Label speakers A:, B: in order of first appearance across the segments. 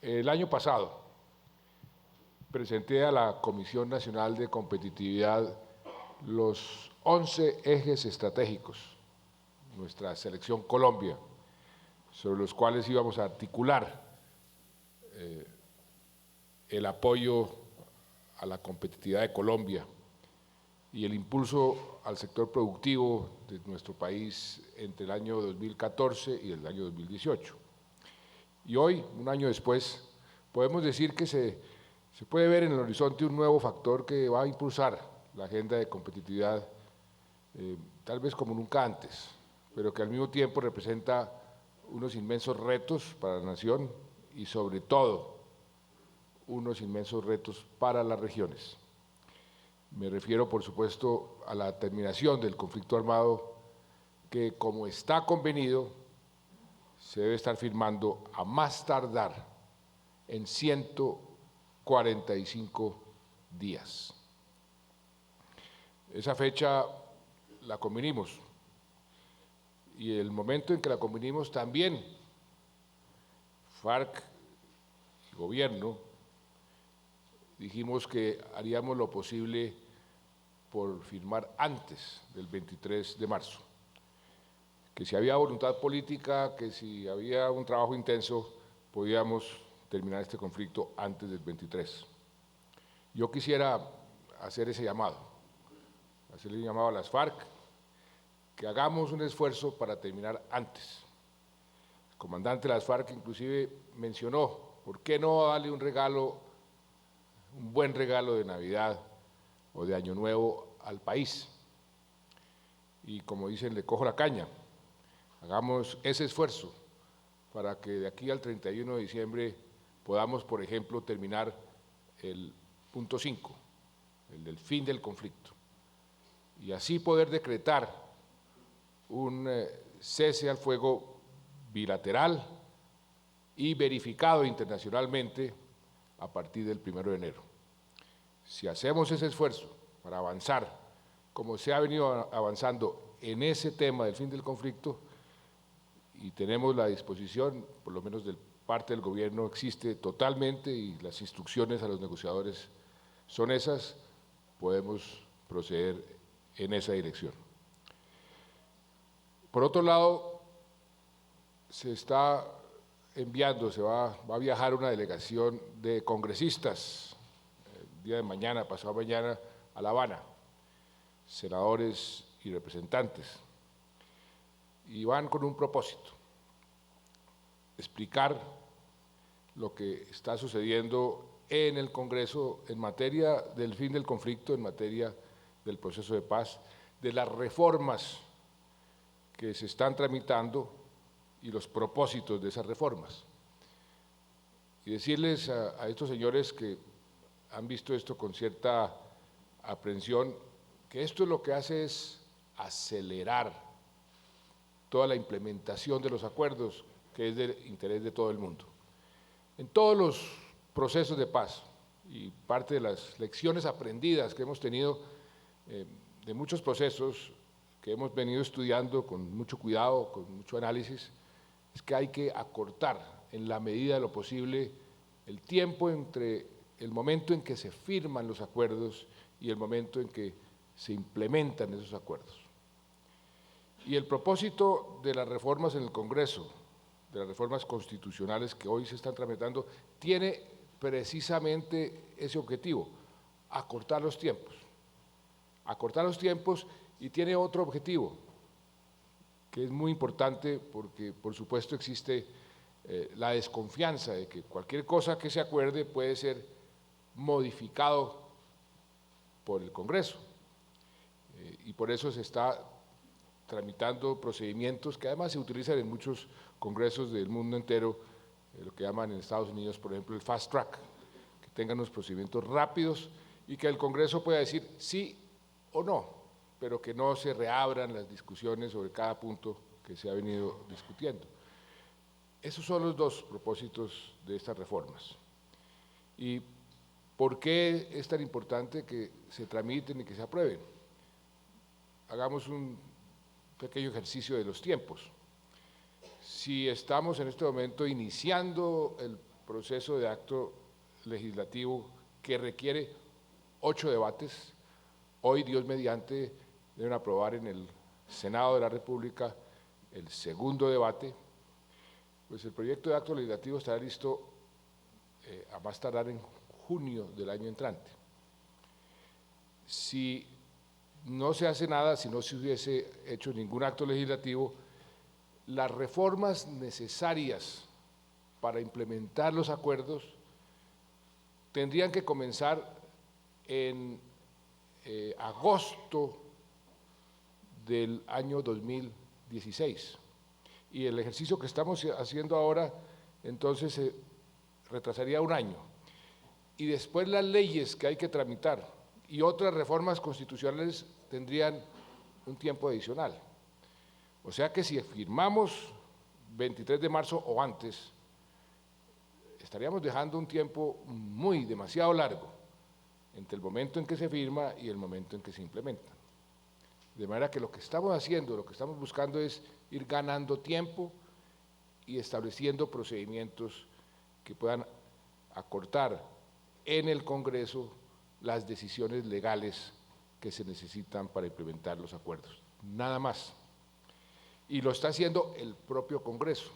A: El año pasado presenté a la Comisión Nacional de Competitividad los 11 ejes estratégicos, nuestra selección Colombia, sobre los cuales íbamos a articular el apoyo a la competitividad de Colombia y el impulso al sector productivo de nuestro país entre el año 2014 y el año 2018. Y hoy, un año después, podemos decir que se puede ver en el horizonte un nuevo factor que va a impulsar la agenda de competitividad, tal vez como nunca antes, pero que al mismo tiempo representa unos inmensos retos para la nación y sobre todo unos inmensos retos para las regiones. Me refiero, por supuesto, a la terminación del conflicto armado que, como está convenido, se debe estar firmando a más tardar en 145 días. Esa fecha la convenimos y el momento en que la convenimos también FARC y gobierno dijimos que haríamos lo posible por firmar antes del 23 de marzo, que si había voluntad política, que si había un trabajo intenso, podíamos terminar este conflicto antes del 23. Yo quisiera hacer ese llamado, hacerle un llamado a las FARC, que hagamos un esfuerzo para terminar antes. El comandante de las FARC inclusive mencionó, ¿por qué no darle un regalo, un buen regalo de Navidad o de Año Nuevo al país? Y como dicen, le cojo la caña. Hagamos ese esfuerzo para que de aquí al 31 de diciembre podamos, por ejemplo, terminar el punto 5, el del fin del conflicto, y así poder decretar un cese al fuego bilateral y verificado internacionalmente a partir del 1 de enero. Si hacemos ese esfuerzo para avanzar, como se ha venido avanzando en ese tema del fin del conflicto, y tenemos la disposición, por lo menos de parte del gobierno existe totalmente y las instrucciones a los negociadores son esas, podemos proceder en esa dirección. Por otro lado, se está enviando, va a viajar una delegación de congresistas el día de mañana, pasado mañana, a La Habana, senadores y representantes, y van con un propósito: explicar lo que está sucediendo en el Congreso en materia del fin del conflicto, en materia del proceso de paz, de las reformas que se están tramitando y los propósitos de esas reformas. Y decirles a estos señores que han visto esto con cierta aprensión, que esto lo que hace es acelerar toda la implementación de los acuerdos, que es del interés de todo el mundo. En todos los procesos de paz y parte de las lecciones aprendidas que hemos tenido de muchos procesos que hemos venido estudiando con mucho cuidado, con mucho análisis, es que hay que acortar en la medida de lo posible el tiempo entre el momento en que se firman los acuerdos y el momento en que se implementan esos acuerdos. Y el propósito de las reformas en el Congreso, de las reformas constitucionales que hoy se están tramitando, tiene precisamente ese objetivo: acortar los tiempos. Acortar los tiempos, y tiene otro objetivo, que es muy importante porque, por supuesto, existe la desconfianza de que cualquier cosa que se acuerde puede ser modificado por el Congreso. Y por eso se está tramitando procedimientos que además se utilizan en muchos congresos del mundo entero, lo que llaman en Estados Unidos, por ejemplo, el fast track, que tengan unos procedimientos rápidos y que el Congreso pueda decir sí o no, pero que no se reabran las discusiones sobre cada punto que se ha venido discutiendo. Esos son los dos propósitos de estas reformas. Y ¿Por qué es tan importante que se tramiten y que se aprueben? Hagamos un pequeño ejercicio de los tiempos. Si estamos en este momento iniciando el proceso de acto legislativo que requiere 8 debates, hoy, Dios mediante, deben aprobar en el Senado de la República el segundo debate, pues el proyecto de acto legislativo estará listo a más tardar en junio del año entrante. Si no se hace nada, si no se hubiese hecho ningún acto legislativo, las reformas necesarias para implementar los acuerdos tendrían que comenzar en agosto del año 2016. Y el ejercicio que estamos haciendo ahora, entonces, se retrasaría un año. Y después las leyes que hay que tramitar y otras reformas constitucionales tendrían un tiempo adicional. O sea que si firmamos 23 de marzo o antes, estaríamos dejando un tiempo demasiado largo entre el momento en que se firma y el momento en que se implementa. De manera que lo que estamos haciendo, lo que estamos buscando es ir ganando tiempo y estableciendo procedimientos que puedan acortar en el Congreso las decisiones legales que se necesitan para implementar los acuerdos. Nada más. Y lo está haciendo el propio Congreso,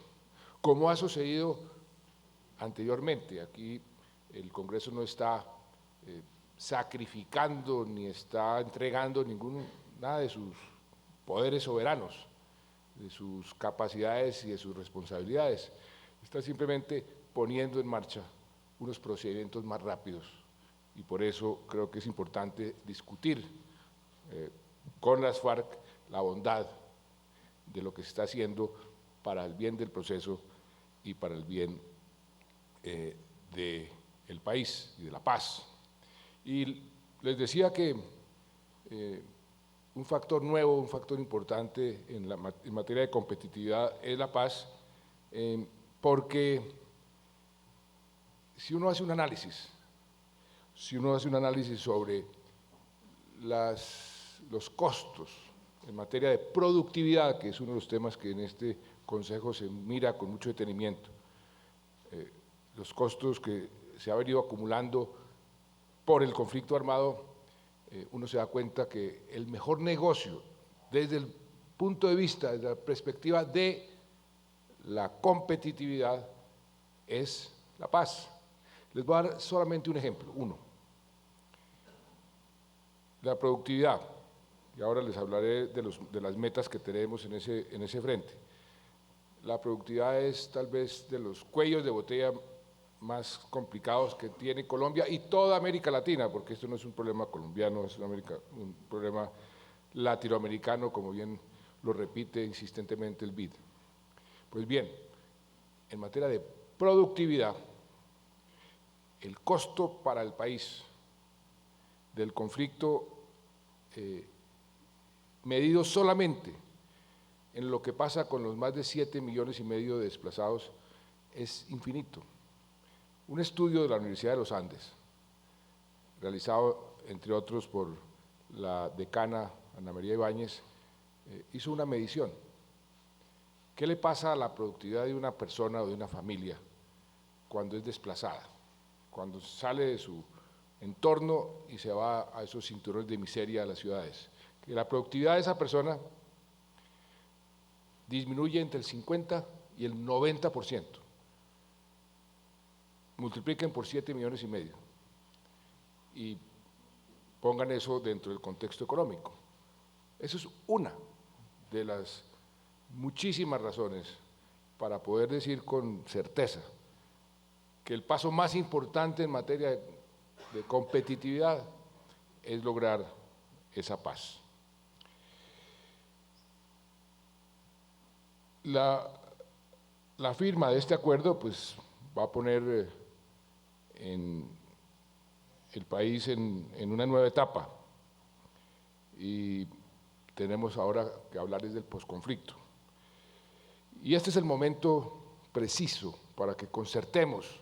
A: como ha sucedido anteriormente. Aquí el Congreso no está sacrificando ni está entregando nada de sus poderes soberanos, de sus capacidades y de sus responsabilidades. Está simplemente poniendo en marcha unos procedimientos más rápidos y por eso creo que es importante discutir con las FARC la bondad de lo que se está haciendo para el bien del proceso y para el bien del país y de la paz. Y les decía que un factor nuevo, un factor importante en materia de competitividad es la paz, porque si uno hace un análisis sobre los costos en materia de productividad, que es uno de los temas que en este Consejo se mira con mucho detenimiento, los costos que se ha venido acumulando por el conflicto armado, uno se da cuenta que el mejor negocio desde el punto de vista, desde la perspectiva de la competitividad, es la paz. Les voy a dar solamente un ejemplo, uno. La productividad, y ahora les hablaré de las metas que tenemos en ese frente. La productividad es tal vez de los cuellos de botella más complicados que tiene Colombia y toda América Latina, porque esto no es un problema colombiano, es un problema latinoamericano, como bien lo repite insistentemente el BID. Pues bien, en materia de productividad, el costo para el país del conflicto medido solamente en lo que pasa con los más de 7,5 millones de desplazados es infinito. Un estudio de la Universidad de los Andes, realizado entre otros por la decana Ana María Ibáñez, hizo una medición. ¿Qué le pasa a la productividad de una persona o de una familia cuando es desplazada? Cuando sale de su entorno y se va a esos cinturones de miseria a las ciudades. Que la productividad de esa persona disminuye entre el 50 y el 90%. Multipliquen por 7,5 millones y pongan eso dentro del contexto económico. Eso es una de las muchísimas razones para poder decir con certeza que el paso más importante en materia de competitividad es lograr esa paz. La firma de este acuerdo pues, va a poner el país en una nueva etapa y tenemos ahora que hablar del posconflicto. Y este es el momento preciso para que concertemos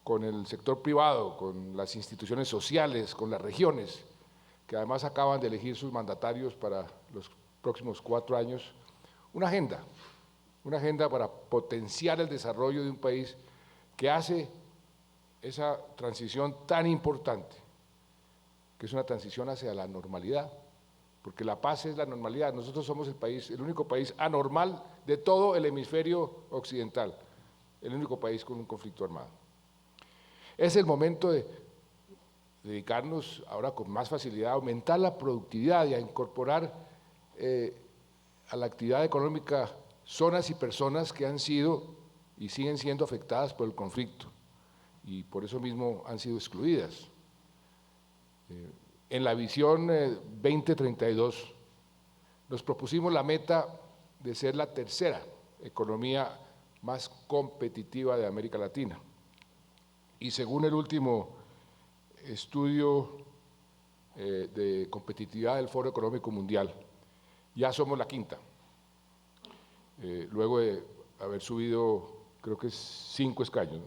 A: con el sector privado, con las instituciones sociales, con las regiones, que además acaban de elegir sus mandatarios para los próximos 4 años, una agenda para potenciar el desarrollo de un país que hace esa transición tan importante, que es una transición hacia la normalidad, porque la paz es la normalidad. Nosotros somos el único país anormal de todo el hemisferio occidental, el único país con un conflicto armado. Es el momento de dedicarnos ahora con más facilidad a aumentar la productividad y a incorporar a la actividad económica zonas y personas que han sido y siguen siendo afectadas por el conflicto y por eso mismo han sido excluidas. En la visión 2032 nos propusimos la meta de ser la tercera economía más competitiva de América Latina. Y según el último estudio de competitividad del Foro Económico Mundial, ya somos la quinta, luego de haber subido, creo que 5 escaños.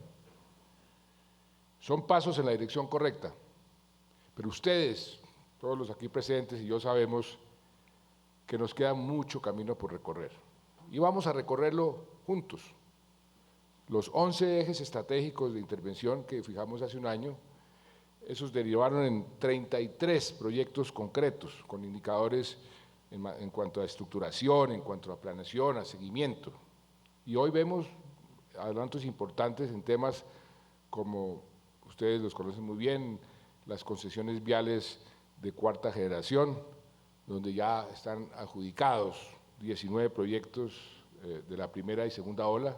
A: Son pasos en la dirección correcta, pero ustedes, todos los aquí presentes y yo sabemos que nos queda mucho camino por recorrer. Y vamos a recorrerlo juntos. Los 11 ejes estratégicos de intervención que fijamos hace un año, esos derivaron en 33 proyectos concretos, con indicadores en cuanto a estructuración, en cuanto a planeación, a seguimiento. Y hoy vemos adelantos importantes en temas como, ustedes los conocen muy bien, las concesiones viales de cuarta generación, donde ya están adjudicados 19 proyectos de la primera y segunda ola.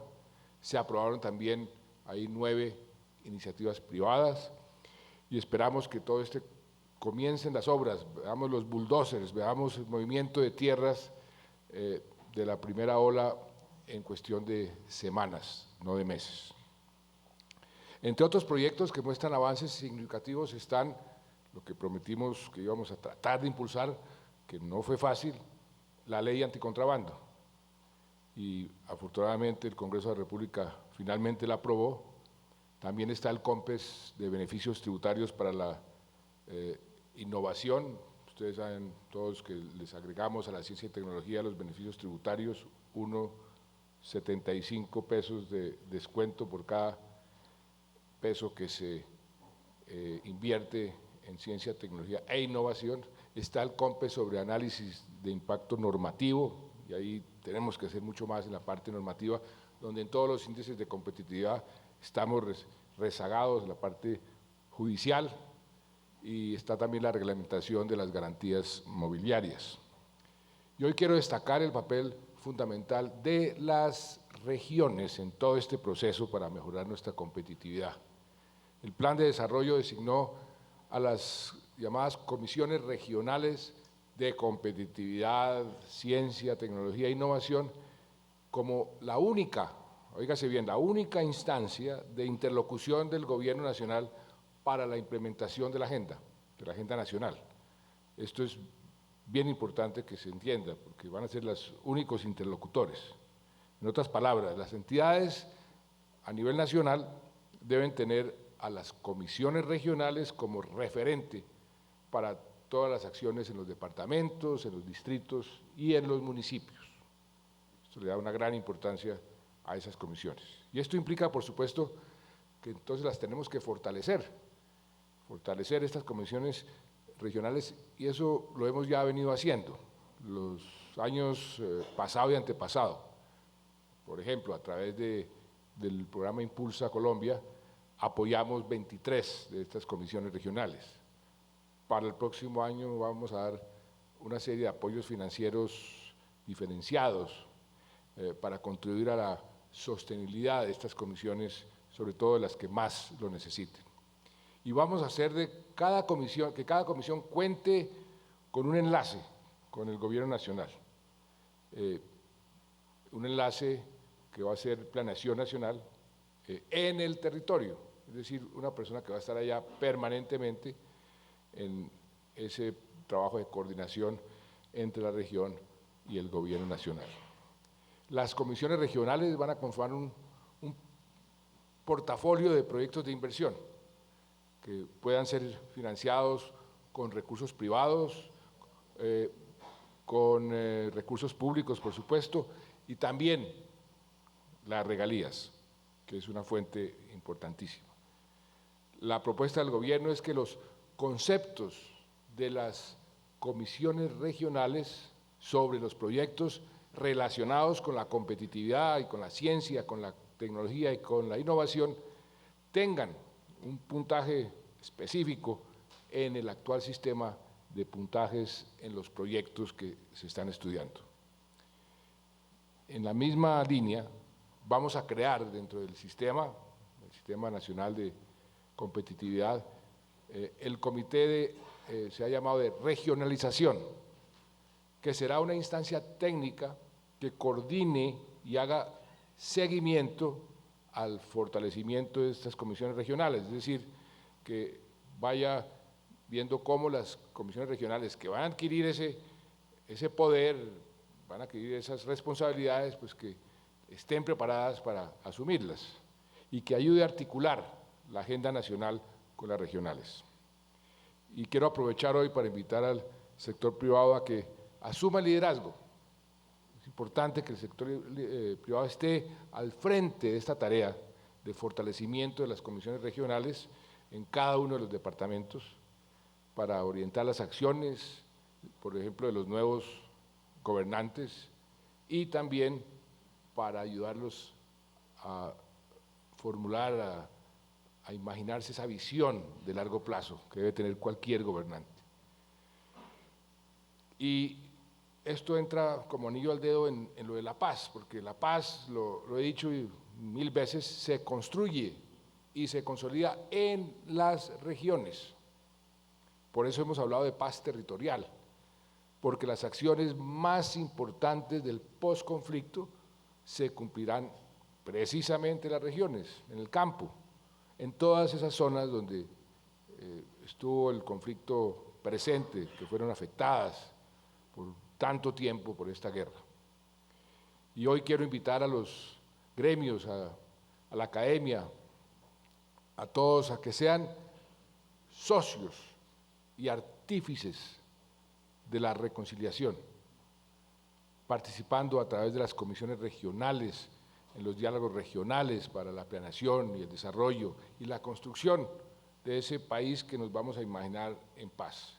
A: Se aprobaron también ahí 9 iniciativas privadas y esperamos que todo comiencen las obras, veamos los bulldozers, veamos el movimiento de tierras de la primera ola en cuestión de semanas, no de meses. Entre otros proyectos que muestran avances significativos están lo que prometimos que íbamos a tratar de impulsar, que no fue fácil, la ley anticontrabando. Y afortunadamente el Congreso de la República finalmente la aprobó. También está el COMPES de beneficios tributarios para la innovación. Ustedes saben todos que les agregamos a la ciencia y tecnología los beneficios tributarios, 1,75 pesos de descuento por cada peso que se invierte en ciencia, tecnología e innovación. Está el COMPES sobre análisis de impacto normativo, y ahí tenemos que hacer mucho más en la parte normativa, donde en todos los índices de competitividad estamos rezagados en la parte judicial, y está también la reglamentación de las garantías mobiliarias. Y hoy quiero destacar el papel fundamental de las regiones en todo este proceso para mejorar nuestra competitividad. El plan de desarrollo designó a las llamadas comisiones regionales de competitividad, ciencia, tecnología e innovación como la única, óigase bien, la única instancia de interlocución del Gobierno Nacional para la implementación de la Agenda Nacional. Esto es bien importante que se entienda, porque van a ser los únicos interlocutores. En otras palabras, las entidades a nivel nacional deben tener a las comisiones regionales como referente para todas las acciones en los departamentos, en los distritos y en los municipios. Esto le da una gran importancia a esas comisiones. Y esto implica, por supuesto, que entonces las tenemos que fortalecer estas comisiones regionales, y eso lo hemos ya venido haciendo los años pasado y antepasado. Por ejemplo, a través del programa Impulsa Colombia, apoyamos 23 de estas comisiones regionales. Para el próximo año vamos a dar una serie de apoyos financieros diferenciados para contribuir a la sostenibilidad de estas comisiones, sobre todo de las que más lo necesiten. Y vamos a hacer que cada comisión cuente con un enlace con el Gobierno Nacional, un enlace que va a ser planeación nacional en el territorio, es decir, una persona que va a estar allá permanentemente en ese trabajo de coordinación entre la región y el Gobierno Nacional. Las comisiones regionales van a conformar portafolio de proyectos de inversión que puedan ser financiados con recursos privados, con recursos públicos, por supuesto, y también las regalías, que es una fuente importantísima. La propuesta del gobierno es que los conceptos de las comisiones regionales sobre los proyectos relacionados con la competitividad y con la ciencia, con la tecnología y con la innovación tengan un puntaje específico en el actual sistema de puntajes en los proyectos que se están estudiando. En la misma línea, vamos a crear dentro del Sistema Nacional de Competitividad, el comité se ha llamado de regionalización, que será una instancia técnica que coordine y haga seguimiento al fortalecimiento de estas comisiones regionales, es decir, que vaya viendo cómo las comisiones regionales que van a adquirir ese poder, van a adquirir esas responsabilidades, pues que estén preparadas para asumirlas y que ayude a articular la agenda nacional con las regionales. Y quiero aprovechar hoy para invitar al sector privado a que asuma el liderazgo. Es importante que el sector privado esté al frente de esta tarea de fortalecimiento de las comisiones regionales en cada uno de los departamentos para orientar las acciones, por ejemplo, de los nuevos gobernantes y también para ayudarlos a formular, a imaginarse esa visión de largo plazo que debe tener cualquier gobernante. Y esto entra como anillo al dedo en lo de la paz, porque la paz, lo he dicho 1000 veces, se construye y se consolida en las regiones. Por eso hemos hablado de paz territorial, porque las acciones más importantes del posconflicto se cumplirán precisamente en las regiones, en el campo, en todas esas zonas donde estuvo el conflicto presente, que fueron afectadas por tanto tiempo por esta guerra. Y hoy quiero invitar a los gremios, a la academia, a todos a que sean socios y artífices de la reconciliación, participando a través de las comisiones regionales, en los diálogos regionales para la planeación y el desarrollo y la construcción de ese país que nos vamos a imaginar en paz.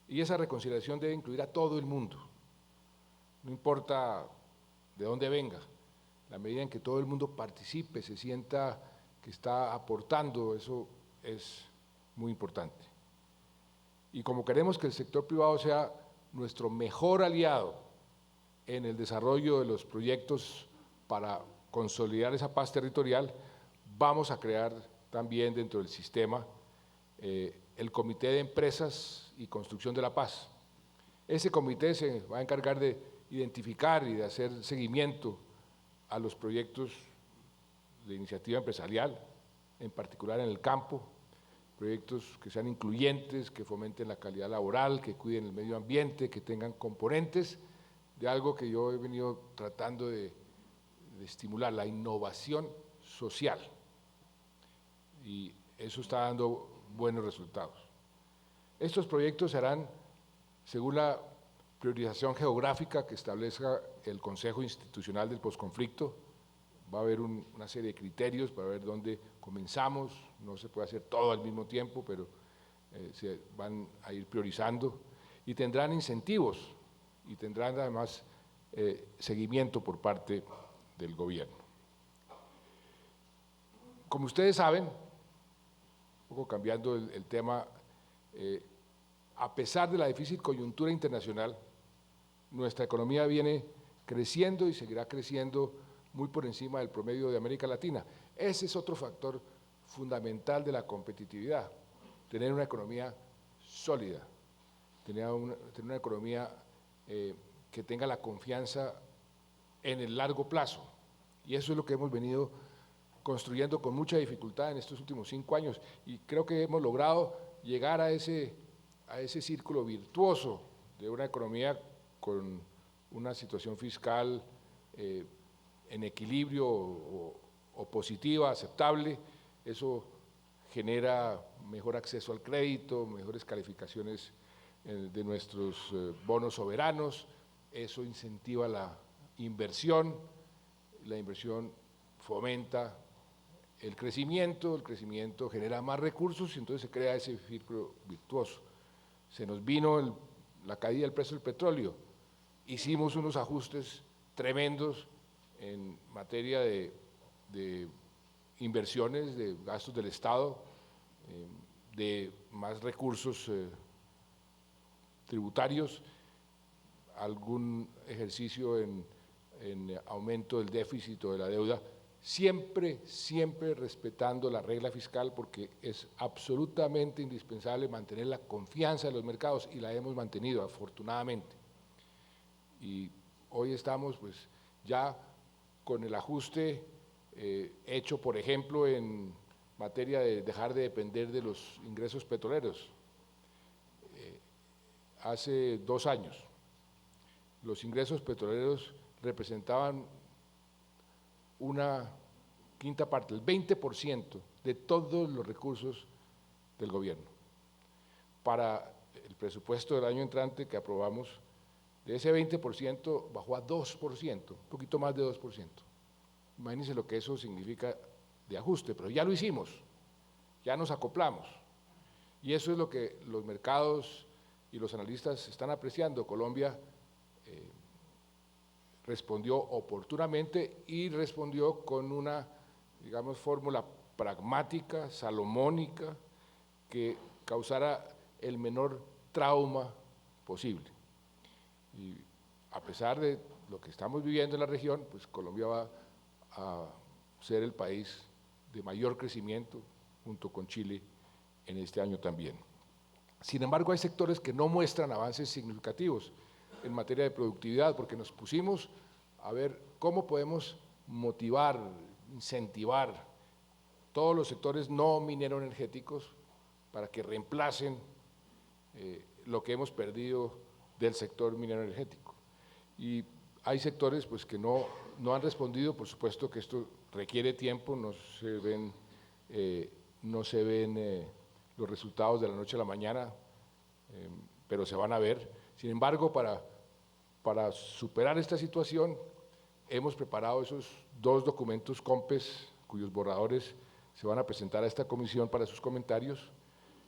A: Y esa reconciliación debe incluir a todo el mundo, no importa de dónde venga, la medida en que todo el mundo participe, se sienta que está aportando, eso es muy importante. Y como queremos que el sector privado sea nuestro mejor aliado en el desarrollo de los proyectos para consolidar esa paz territorial, vamos a crear también dentro del sistema el Comité de Empresas y Construcción de la Paz. Ese comité se va a encargar de identificar y de hacer seguimiento a los proyectos de iniciativa empresarial, en particular en el campo, proyectos que sean incluyentes, que fomenten la calidad laboral, que cuiden el medio ambiente, que tengan componentes de algo que yo he venido tratando de estimular, la innovación social. Y eso está dando buenos resultados. Estos proyectos se harán según la priorización geográfica que establezca el Consejo Institucional del Posconflicto. Va a haber una serie de criterios para ver dónde comenzamos, no se puede hacer todo al mismo tiempo, pero se van a ir priorizando y tendrán incentivos y tendrán además seguimiento por parte del gobierno. Como ustedes saben, un poco cambiando el tema, a pesar de la difícil coyuntura internacional, nuestra economía viene creciendo y seguirá creciendo muy por encima del promedio de América Latina. Ese es otro factor fundamental de la competitividad, tener una economía sólida, tener una economía que tenga la confianza en el largo plazo. Y eso es lo que hemos venido construyendo con mucha dificultad en estos últimos 5 años y creo que hemos logrado llegar a ese círculo virtuoso de una economía con una situación fiscal en equilibrio o o positiva, aceptable. Eso genera mejor acceso al crédito, mejores calificaciones de nuestros bonos soberanos, eso incentiva la inversión fomenta el crecimiento genera más recursos y entonces se crea ese círculo virtuoso. Se nos vino la caída del precio del petróleo, hicimos unos ajustes tremendos en materia de inversiones, de gastos del Estado, de más recursos tributarios, algún ejercicio en aumento del déficit o de la deuda, siempre respetando la regla fiscal, porque es absolutamente indispensable mantener la confianza de los mercados y la hemos mantenido afortunadamente. Y hoy estamos pues ya con el ajuste hecho, por ejemplo, en materia de dejar de depender de los ingresos petroleros. Hace 2 años, los ingresos petroleros representaban una quinta parte, el 20% de todos los recursos del gobierno. Para el presupuesto del año entrante que aprobamos, de ese 20% bajó a 2%, un poquito más de 2%. Imagínense lo que eso significa de ajuste, pero ya lo hicimos, ya nos acoplamos. Y eso es lo que los mercados y los analistas están apreciando. Colombia respondió oportunamente y respondió con una, digamos, fórmula pragmática, salomónica, que causara el menor trauma posible. Y a pesar de lo que estamos viviendo en la región, pues Colombia va a ser el país de mayor crecimiento junto con Chile en este año también. Sin embargo, hay sectores que no muestran avances significativos en materia de productividad, porque nos pusimos a ver cómo podemos motivar, incentivar todos los sectores no minero-energéticos para que reemplacen lo que hemos perdido del sector minero-energético. Y hay sectores pues, que no han respondido, por supuesto que esto requiere tiempo, no se ven los resultados de la noche a la mañana, pero se van a ver. Sin embargo, para superar esta situación, hemos preparado esos 2 documentos COMPES, cuyos borradores se van a presentar a esta comisión para sus comentarios.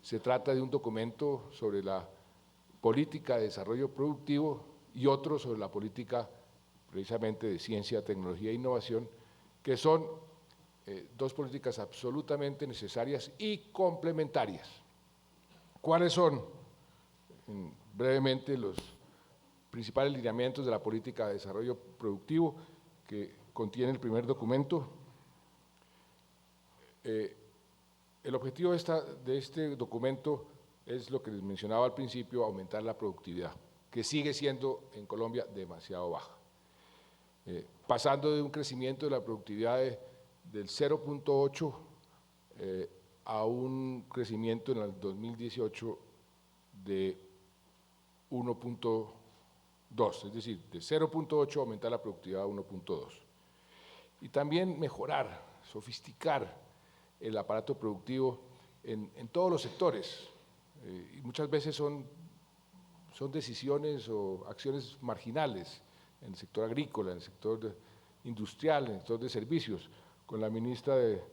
A: Se trata de un documento sobre la política de desarrollo productivo y otro sobre la política precisamente de ciencia, tecnología e innovación, que son 2 políticas absolutamente necesarias y complementarias. ¿Cuáles son? Brevemente, los principales lineamientos de la política de desarrollo productivo que contiene el primer documento. El objetivo de este documento es lo que les mencionaba al principio, aumentar la productividad, que sigue siendo en Colombia demasiado baja. Pasando de un crecimiento de la productividad del 0.8 a un crecimiento en el 2018 de 1.2, es decir, de 0.8 aumentar la productividad a 1.2. Y también mejorar, sofisticar el aparato productivo en todos los sectores. Y muchas veces son decisiones o acciones marginales en el sector agrícola, en el sector industrial, en el sector de servicios. Con la ministra de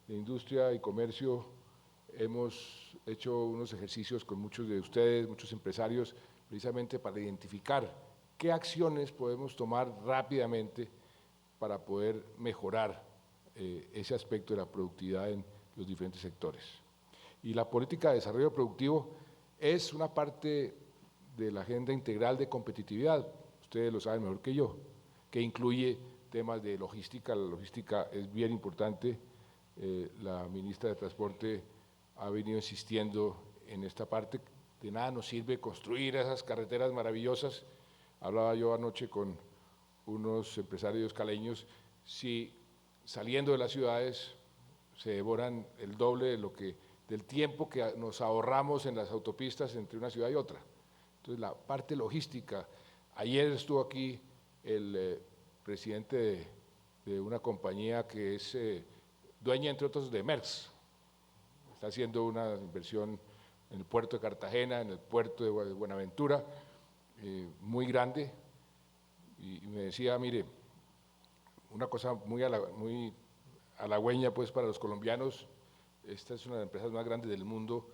A: Industria y Comercio hemos hecho unos ejercicios con muchos de ustedes, muchos empresarios, precisamente para identificar qué acciones podemos tomar rápidamente para poder mejorar ese aspecto de la productividad en los diferentes sectores. Y la política de desarrollo productivo es una parte de la agenda integral de competitividad, ustedes lo saben mejor que yo, que incluye temas de logística. La logística es bien importante, la ministra de Transporte ha venido insistiendo en esta parte. De nada nos sirve construir esas carreteras maravillosas. Hablaba yo anoche con unos empresarios caleños, si saliendo de las ciudades se devoran el doble del tiempo que nos ahorramos en las autopistas entre una ciudad y otra. Entonces, la parte logística. Ayer estuvo aquí el presidente de una compañía que es dueña entre otros de Maersk. Está haciendo una inversión en el puerto de Cartagena, en el puerto de Buenaventura, muy grande, y me decía, mire, una cosa muy halagüeña pues para los colombianos, esta es una de las empresas más grandes del mundo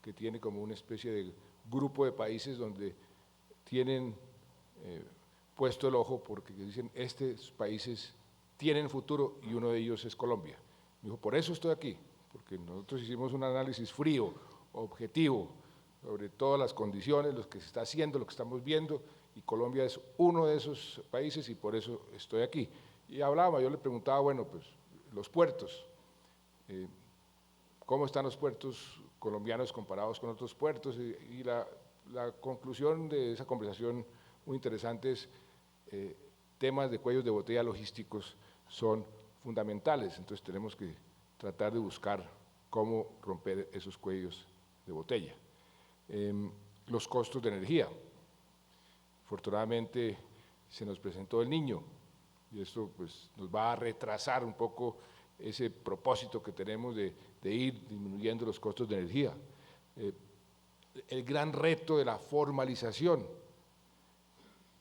A: que tiene como una especie de grupo de países donde tienen puesto el ojo porque dicen, estos países tienen futuro y uno de ellos es Colombia. Me dijo, por eso estoy aquí, porque nosotros hicimos un análisis frío, objetivo, sobre todas las condiciones, lo que se está haciendo, lo que estamos viendo, y Colombia es uno de esos países y por eso estoy aquí. Y hablaba, yo le preguntaba, bueno, pues los puertos, ¿cómo están los puertos colombianos comparados con otros puertos? Y la conclusión de esa conversación muy interesante es, temas de cuellos de botella logísticos son fundamentales, entonces tenemos que tratar de buscar cómo romper esos cuellos de botella. Los costos de energía. Afortunadamente se nos presentó el Niño y esto pues, nos va a retrasar un poco ese propósito que tenemos de ir disminuyendo los costos de energía. El gran reto de la formalización,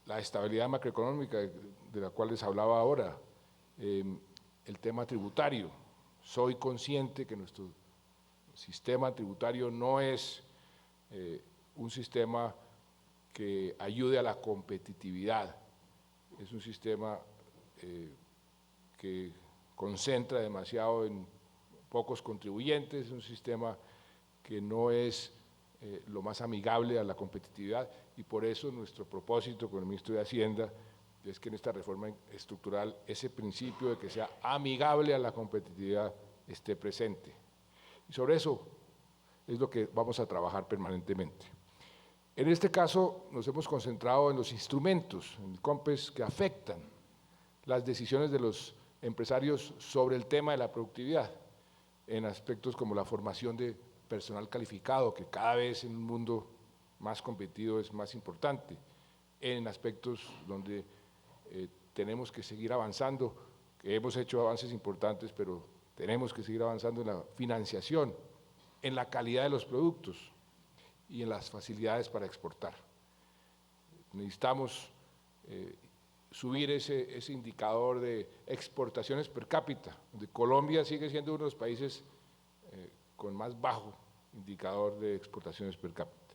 A: la estabilidad macroeconómica de la cual les hablaba ahora, el tema tributario. Soy consciente que nuestro sistema tributario no es un sistema que ayude a la competitividad, es un sistema que concentra demasiado en pocos contribuyentes, es un sistema que no es lo más amigable a la competitividad y por eso nuestro propósito con el ministro de Hacienda es que en esta reforma estructural ese principio de que sea amigable a la competitividad esté presente. Y sobre eso es lo que vamos a trabajar permanentemente. En este caso nos hemos concentrado en los instrumentos, en el COMPES, que afectan las decisiones de los empresarios sobre el tema de la productividad, en aspectos como la formación de personal calificado, que cada vez en un mundo más competido es más importante, en aspectos donde tenemos que seguir avanzando, que hemos hecho avances importantes, pero tenemos que seguir avanzando en la financiación, en la calidad de los productos y en las facilidades para exportar. Necesitamos subir ese indicador de exportaciones per cápita, donde Colombia sigue siendo uno de los países con más bajo indicador de exportaciones per cápita.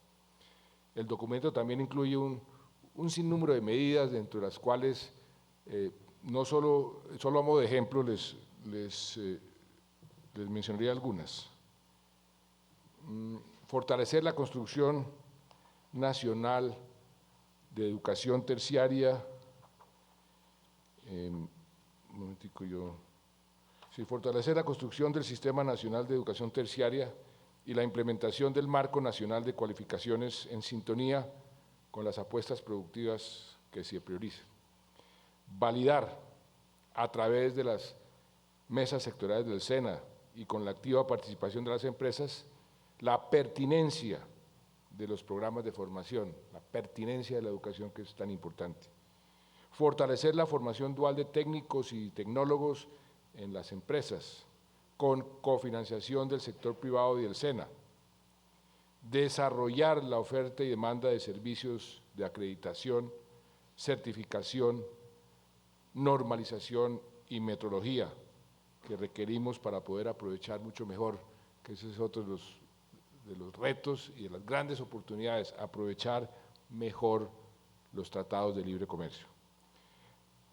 A: El documento también incluye un sinnúmero de medidas, dentro de las cuales, no solo a modo de ejemplo, les mencionaría algunas. Fortalecer la construcción nacional de educación terciaria, fortalecer la construcción del Sistema Nacional de Educación Terciaria y la implementación del Marco Nacional de Cualificaciones en sintonía con las apuestas productivas que se priorizan. Validar a través de las mesas sectoriales del SENA y con la activa participación de las empresas la pertinencia de los programas de formación, la pertinencia de la educación que es tan importante. Fortalecer la formación dual de técnicos y tecnólogos en las empresas, con cofinanciación del sector privado y del SENA. Desarrollar la oferta y demanda de servicios de acreditación, certificación, normalización y metrología que requerimos para poder aprovechar mucho mejor, que ese es otro de los retos y de las grandes oportunidades, aprovechar mejor los tratados de libre comercio.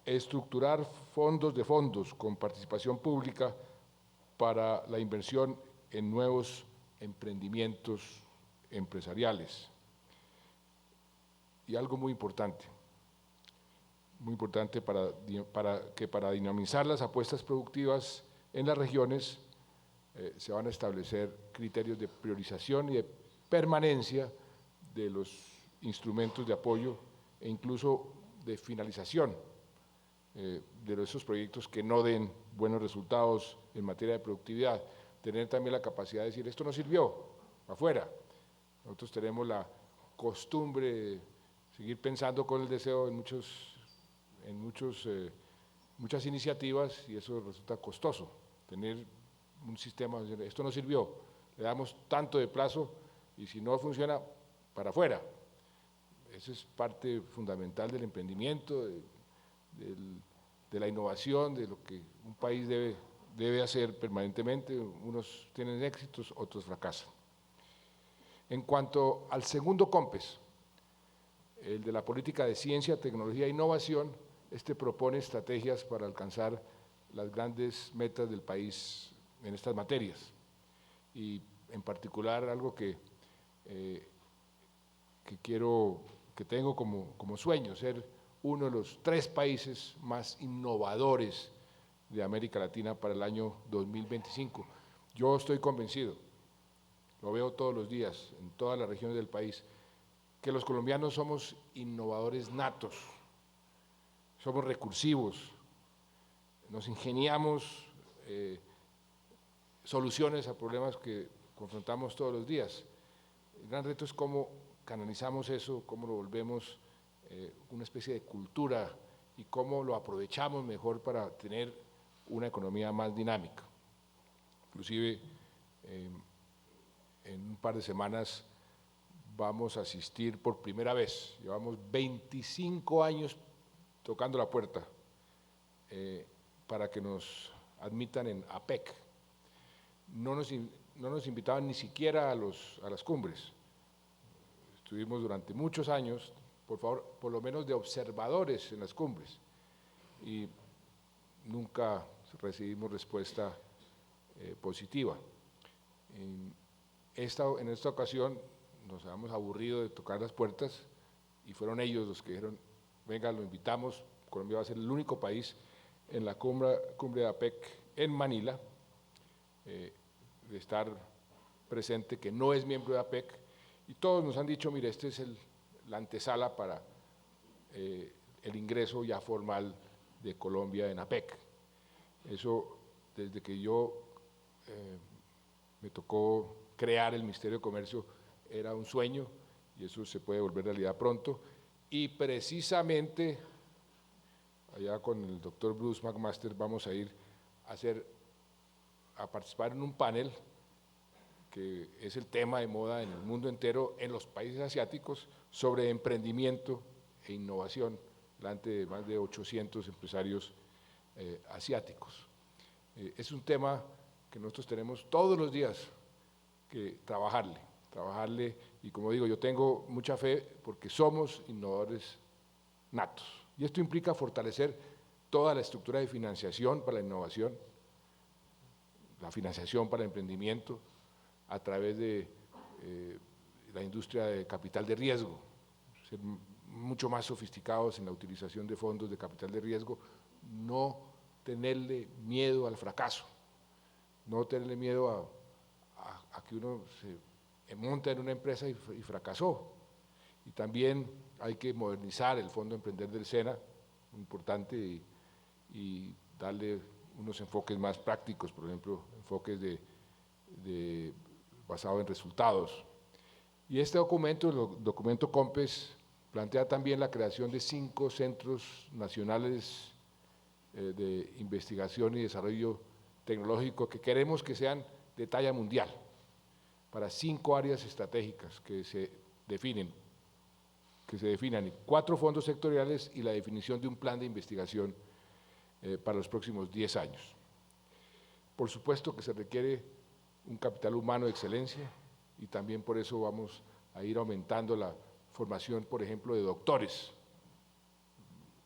A: Estructurar fondos de fondos con participación pública para la inversión en nuevos emprendimientos empresariales. Y algo muy importante para dinamizar las apuestas productivas en las regiones, se van a establecer criterios de priorización y de permanencia de los instrumentos de apoyo e incluso de finalización de esos proyectos que no den buenos resultados en materia de productividad. Tener también la capacidad de decir, esto no sirvió, afuera. Nosotros tenemos la costumbre de seguir pensando con el deseo en muchas iniciativas y eso resulta costoso. Tener un sistema, esto no sirvió, le damos tanto de plazo y si no funciona, para afuera. Eso es parte fundamental del emprendimiento, de la innovación, de lo que un país debe hacer permanentemente. Unos tienen éxitos, otros fracasan. En cuanto al segundo COMPES, el de la política de ciencia, tecnología e innovación, este propone estrategias para alcanzar las grandes metas del país en estas materias. Y en particular algo que tengo como sueño, ser uno de los 3 países más innovadores de América Latina para el año 2025. Yo estoy convencido, lo veo todos los días en todas las regiones del país, que los colombianos somos innovadores natos, somos recursivos, nos ingeniamos soluciones a problemas que confrontamos todos los días. El gran reto es cómo canalizamos eso, cómo lo volvemos una especie de cultura y cómo lo aprovechamos mejor para tener una economía más dinámica. Inclusive, en un par de semanas vamos a asistir por primera vez, llevamos 25 años tocando la puerta para que nos admitan en APEC. No nos invitaban ni siquiera a las cumbres. Estuvimos durante muchos años, por favor, por lo menos de observadores en las cumbres, y nunca recibimos respuesta positiva. En esta ocasión nos habíamos aburrido de tocar las puertas y fueron ellos los que dijeron, venga, lo invitamos, Colombia va a ser el único país en la cumbre de APEC en Manila, de estar presente, que no es miembro de APEC, y todos nos han dicho, mire, este es la antesala para el ingreso ya formal de Colombia en APEC. Eso, desde que yo me tocó crear el Ministerio de Comercio, era un sueño, y eso se puede volver realidad pronto, y precisamente allá con el doctor Bruce McMaster vamos a ir a participar en un panel que es el tema de moda en el mundo entero, en los países asiáticos, sobre emprendimiento e innovación, delante de más de 800 empresarios asiáticos. Es un tema que nosotros tenemos todos los días que trabajarle, y como digo, yo tengo mucha fe porque somos innovadores natos. Y esto implica fortalecer toda la estructura de financiación para la innovación, la financiación para el emprendimiento, a través de la industria de capital de riesgo, ser mucho más sofisticados en la utilización de fondos de capital de riesgo, no tenerle miedo al fracaso, no tenerle miedo a que uno se monta en una empresa y fracasó. Y también hay que modernizar el Fondo Emprender del SENA, muy importante, y darle unos enfoques más prácticos, por ejemplo, enfoques basado en resultados. Y este documento, el documento COMPES, plantea también la creación de 5 centros nacionales de investigación y desarrollo tecnológico que queremos que sean de talla mundial, para 5 áreas estratégicas que se definan, 4 fondos sectoriales y la definición de un plan de investigación para los próximos 10 años. Por supuesto que se requiere un capital humano de excelencia y también por eso vamos a ir aumentando la formación, por ejemplo, de doctores.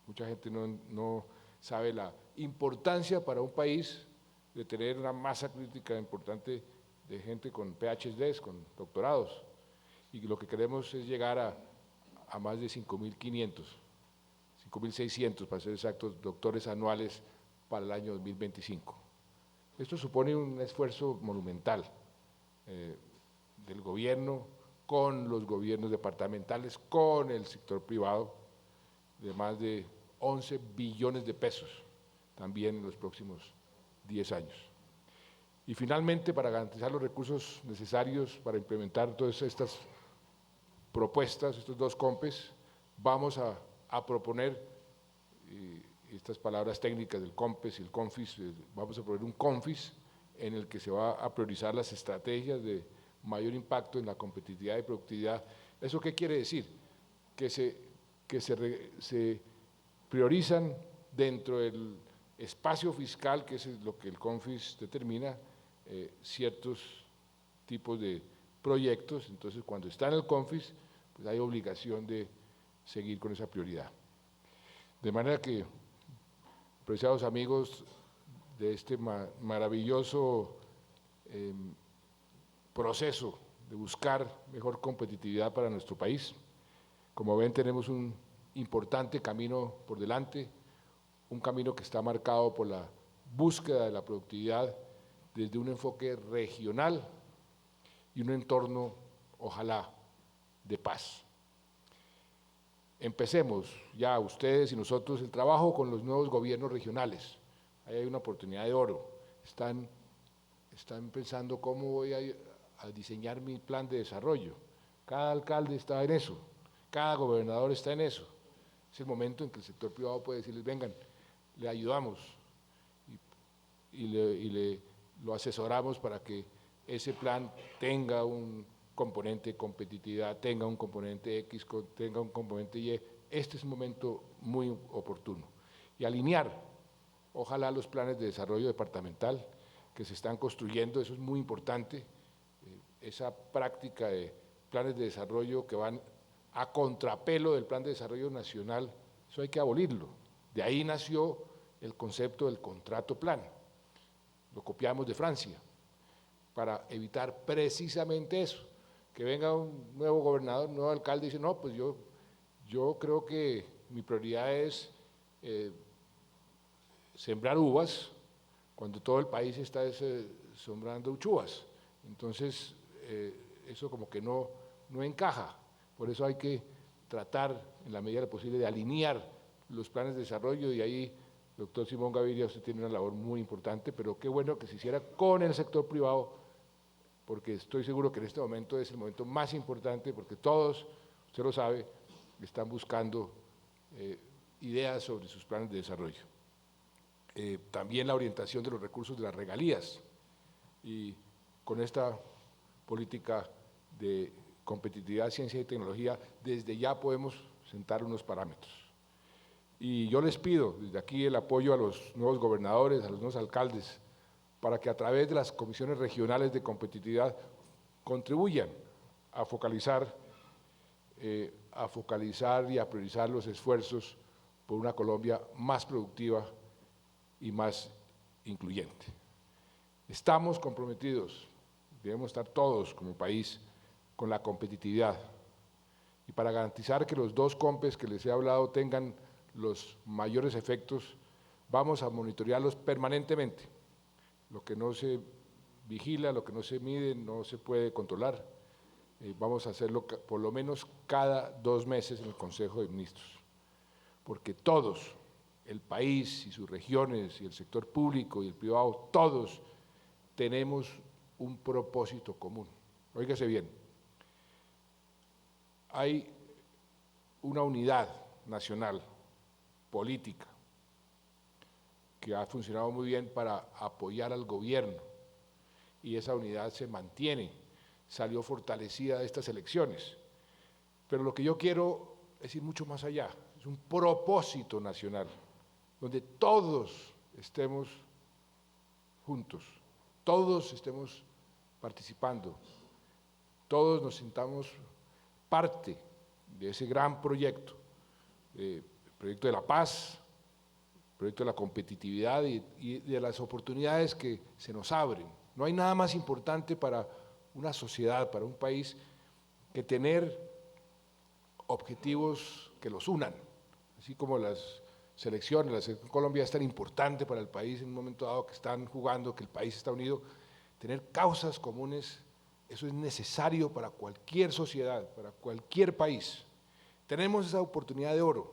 A: Mucha gente no sabe la importancia para un país de tener una masa crítica importante de gente con PhDs, con doctorados, y lo que queremos es llegar a más de 5.500, 5.600 para ser exactos, doctores anuales para el año 2025. Esto supone un esfuerzo monumental del gobierno, con los gobiernos departamentales, con el sector privado, de más de 11 billones de pesos, también en los próximos 10 años. Y finalmente, para garantizar los recursos necesarios para implementar todas estas propuestas, estos 2 COMPES, vamos a proponer, estas palabras técnicas del COMPES y el CONFIS, vamos a proponer un CONFIS, en el que se va a priorizar las estrategias de mayor impacto en la competitividad y productividad. ¿Eso qué quiere decir? Que se priorizan dentro del espacio fiscal, que es lo que el CONFIS determina, ciertos tipos de proyectos. Entonces, cuando está en el CONFIS, pues hay obligación de seguir con esa prioridad. De manera que, apreciados amigos, de este maravilloso proceso de buscar mejor competitividad para nuestro país, como ven, tenemos un importante camino por delante, un camino que está marcado por la búsqueda de la productividad desde un enfoque regional y un entorno, ojalá, de paz. Empecemos ya ustedes y nosotros el trabajo con los nuevos gobiernos regionales. Ahí hay una oportunidad de oro. Están pensando cómo voy a diseñar mi plan de desarrollo. Cada alcalde está en eso, cada gobernador está en eso. Es el momento en que el sector privado puede decirles, vengan, le ayudamos y lo asesoramos para que ese plan tenga un componente de competitividad, tenga un componente X, tenga un componente Y. Este es un momento muy oportuno. Y alinear, ojalá, los planes de desarrollo departamental que se están construyendo, eso es muy importante, esa práctica de planes de desarrollo que van a contrapelo del plan de desarrollo nacional, eso hay que abolirlo. De ahí nació el concepto del contrato plan, lo copiamos de Francia, para evitar precisamente eso, que venga un nuevo gobernador, un nuevo alcalde y dice, no, pues yo creo que mi prioridad es sembrar uvas, cuando todo el país está sembrando uchuvas. Entonces, eso como que no encaja. Por eso hay que tratar, en la medida de lo posible, de alinear los planes de desarrollo, y ahí, doctor Simón Gaviria, usted tiene una labor muy importante, pero qué bueno que se hiciera con el sector privado, porque estoy seguro que en este momento es el momento más importante, porque todos, usted lo sabe, están buscando ideas sobre sus planes de desarrollo. También la orientación de los recursos de las regalías, y con esta política de competitividad, ciencia y tecnología, desde ya podemos sentar unos parámetros. Y yo les pido desde aquí el apoyo a los nuevos gobernadores, a los nuevos alcaldes, para que a través de las comisiones regionales de competitividad contribuyan a focalizar y a priorizar los esfuerzos por una Colombia más productiva y más incluyente. Estamos comprometidos, debemos estar todos como país con la competitividad, y para garantizar que los dos COMPES que les he hablado tengan los mayores efectos, vamos a monitorearlos permanentemente. Lo que no se vigila, lo que no se mide, no se puede controlar. Vamos a hacerlo por lo menos cada 2 meses en el Consejo de Ministros, porque todos, el país y sus regiones y el sector público y el privado, todos tenemos un propósito común. Óigase bien, hay una unidad nacional, política, que ha funcionado muy bien para apoyar al gobierno, y esa unidad se mantiene, salió fortalecida de estas elecciones. Pero lo que yo quiero es ir mucho más allá, es un propósito nacional, donde todos estemos juntos, todos estemos participando, todos nos sintamos parte de ese gran proyecto, el proyecto de la paz, el proyecto de la competitividad y de las oportunidades que se nos abren. No hay nada más importante para una sociedad, para un país, que tener objetivos que los unan, así como las selecciones, la selección Colombia es tan importante para el país en un momento dado que están jugando, que el país está unido. Tener causas comunes, eso es necesario para cualquier sociedad, para cualquier país. Tenemos esa oportunidad de oro,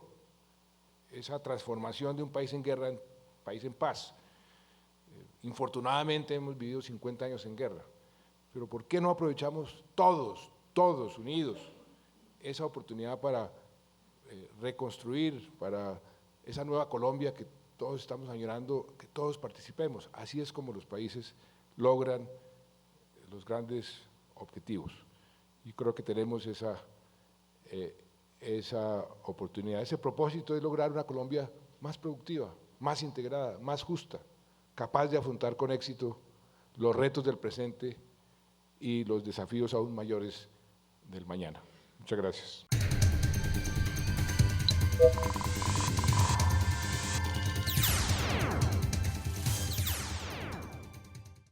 A: esa transformación de un país en guerra en país en paz. Infortunadamente hemos vivido 50 años en guerra, pero ¿por qué no aprovechamos todos unidos esa oportunidad para reconstruir, para esa nueva Colombia que todos estamos añorando, que todos participemos? Así es como los países logran los grandes objetivos. Y creo que tenemos esa oportunidad. Ese propósito es lograr una Colombia más productiva, más integrada, más justa, capaz de afrontar con éxito los retos del presente y los desafíos aún mayores del mañana. Muchas gracias.